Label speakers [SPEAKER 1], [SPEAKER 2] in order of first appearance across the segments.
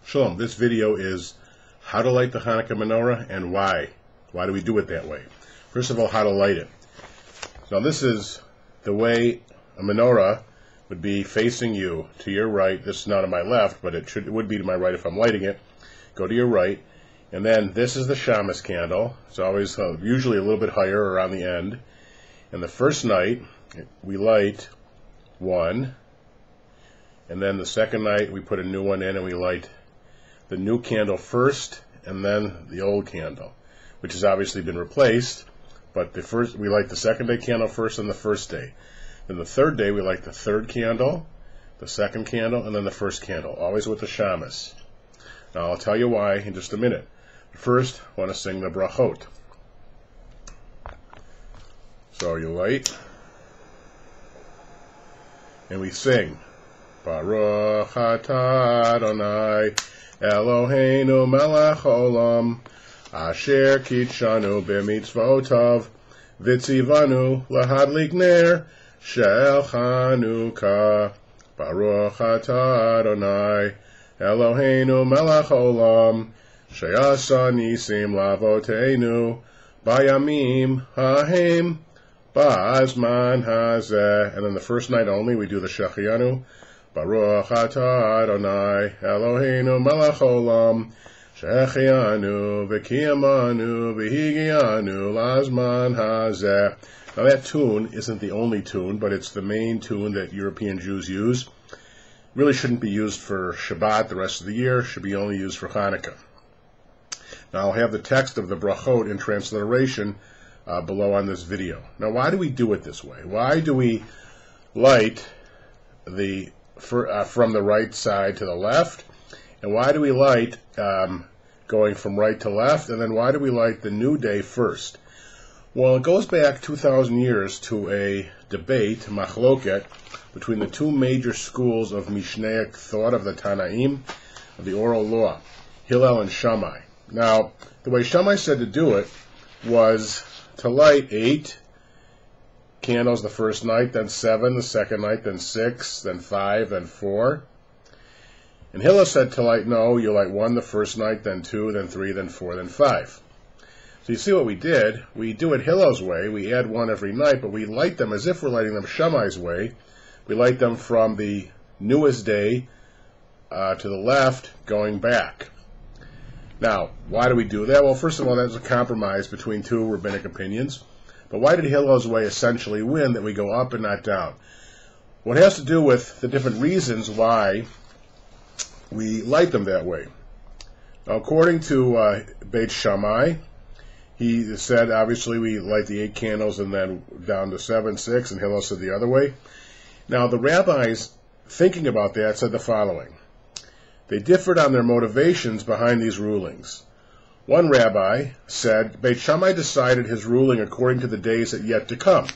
[SPEAKER 1] Shalom. This video is how to light the Hanukkah menorah and why. Why do we do it that way? First of all, how to light it. Now this is the way a menorah would be facing you to your right. This is not to my left, but it would be to my right if I'm lighting it. Go to your right, and then this is the shamus candle. It's always usually a little bit higher around the end. And the first night we light one, and then the second night we put a new one in and we light the new candle first and then the old candle, which has obviously been replaced. But we light the second day candle first and the first day. Then the third day we light the third candle, the second candle, and then the first candle, always with the shamus. Now I'll tell you why in just a minute. First, I want to sing the brachot. So you light, and we sing, Baruch atah Adoynoy, Eloyheynu Melekh Ho-oylom, Asher Kiddeshonu Be-mitsvoysov, Ve-tsivonu Lehadlik Neyr, Shel Chanukah, Baruch atah Adoynoy, Eloyheynu Melekh Ho-oylom, She-oso Nissim La-avoseynu, Ba-yyomim, Ho-heym, Ba-zzman, Ha-zze. And then the first night only we do the Shechiyanu, Baruch atah Adoynoy, Eloyheynu Melekh Ho-oylom, Shechiyanu, Ve-kiyamanu, Ve-higyanu, La-avoseynu, Ha-zze. Now that tune isn't the only tune, but it's the main tune that European Jews use. Really shouldn't be used for Shabbat the rest of the year, should be only used for Hanukkah. Now I'll have the text of the brachot in transliteration below on this video. Now why do we do it this way? Why do we light from the right side to the left? And why do we light going from right to left? And then why do we light the new day first? Well, it goes back 2,000 years to a debate, machloket, between the two major schools of Mishnaic thought of the Tanaim, of the oral law, Hillel and Shammai. Now, the way Shammai said to do it was to light 8 candles the first night, then 7 the second night, then 6, then 5, then 4. And Hillel said to light, no, you light 1 the first night, then 2, then 3, then 4, then 5. So you see what we did? We do it Hillel's way. We add 1 every night, but we light them as if we're lighting them Shammai's way. We light them from the newest day to the left, going back. Now, why do we do that? Well, first of all, that's a compromise between two rabbinic opinions. But why did Hillel's way essentially win, that we go up and not down? Well, it has to do with the different reasons why we light them that way. Now, according to Beit Shammai, he said, obviously, we light the 8 candles and then down to 7, 6, and Hillel said the other way. Now, the rabbis, thinking about that, said the following. They differed on their motivations behind these rulings. One rabbi said, Beit Shammai decided his ruling according to the days that yet to come.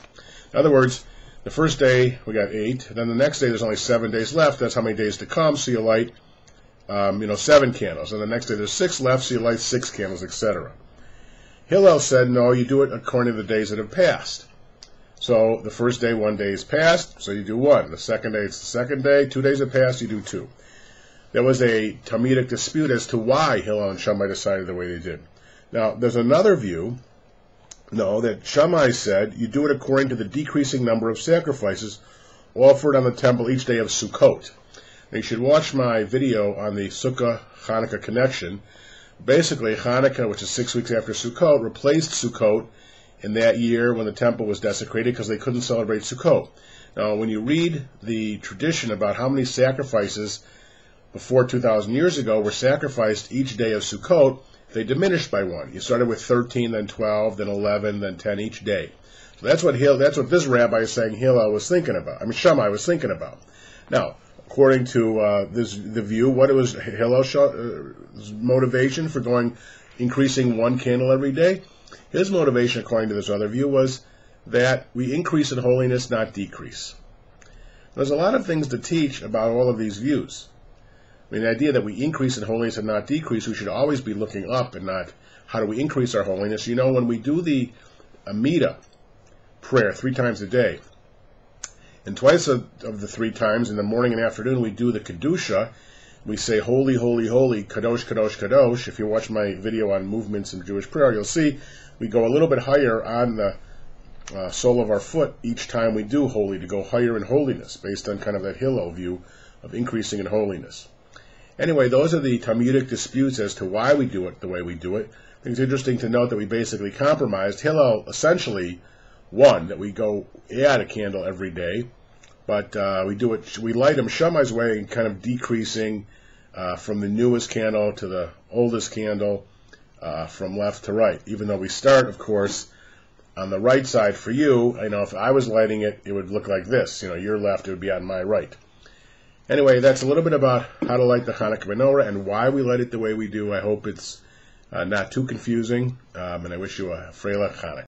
[SPEAKER 1] In other words, the first day we got 8, then the next day there's only 7 days left, that's how many days to come, so you light 7 candles. And the next day there's 6 left, so you light 6 candles, etc. Hillel said, no, you do it according to the days that have passed. So the first day, 1 day is passed, so you do 1. The second day, it's the second day. 2 days have passed, you do 2. There was a Talmudic dispute as to why Hillel and Shammai decided the way they did. Now, there's another view, that Shammai said you do it according to the decreasing number of sacrifices offered on the temple each day of Sukkot. Now, you should watch my video on the Sukkah Hannukah connection. Basically, Hanukkah, which is 6 weeks after Sukkot, replaced Sukkot in that year when the temple was desecrated because they couldn't celebrate Sukkot. Now, when you read the tradition about how many sacrifices before 2,000 years ago were sacrificed each day of Sukkot, they diminished by 1. You started with 13, then 12, then 11, then 10 each day. So that's what this rabbi is saying Hillel was thinking about. Shammai was thinking about. Now, according to the view, what was Hillel's motivation for increasing 1 candle every day? His motivation, according to this other view, was that we increase in holiness, not decrease. There's a lot of things to teach about all of these views. The idea that we increase in holiness and not decrease, we should always be looking up and not how do we increase our holiness. When we do the Amida prayer 3 times a day, and twice of the 3 times in the morning and afternoon we do the Kedusha, we say holy, holy, holy, kadosh, kadosh, kadosh. If you watch my video on movements in Jewish prayer, you'll see we go a little bit higher on the sole of our foot each time we do holy, to go higher in holiness, based on kind of that Hillel view of increasing in holiness. Anyway, those are the Talmudic disputes as to why we do it the way we do it. I think it's interesting to note that we basically compromised. Hillel essentially won, that we go add a candle every day, but we light them Shammai's way, kind of decreasing from the newest candle to the oldest candle, from left to right. Even though we start, of course, on the right side for you. If I was lighting it, it would look like this. Your left, it would be on my right. Anyway, that's a little bit about how to light the Hanukkah Menorah and why we light it the way we do. I hope it's not too confusing, and I wish you a Freilich Hanukkah.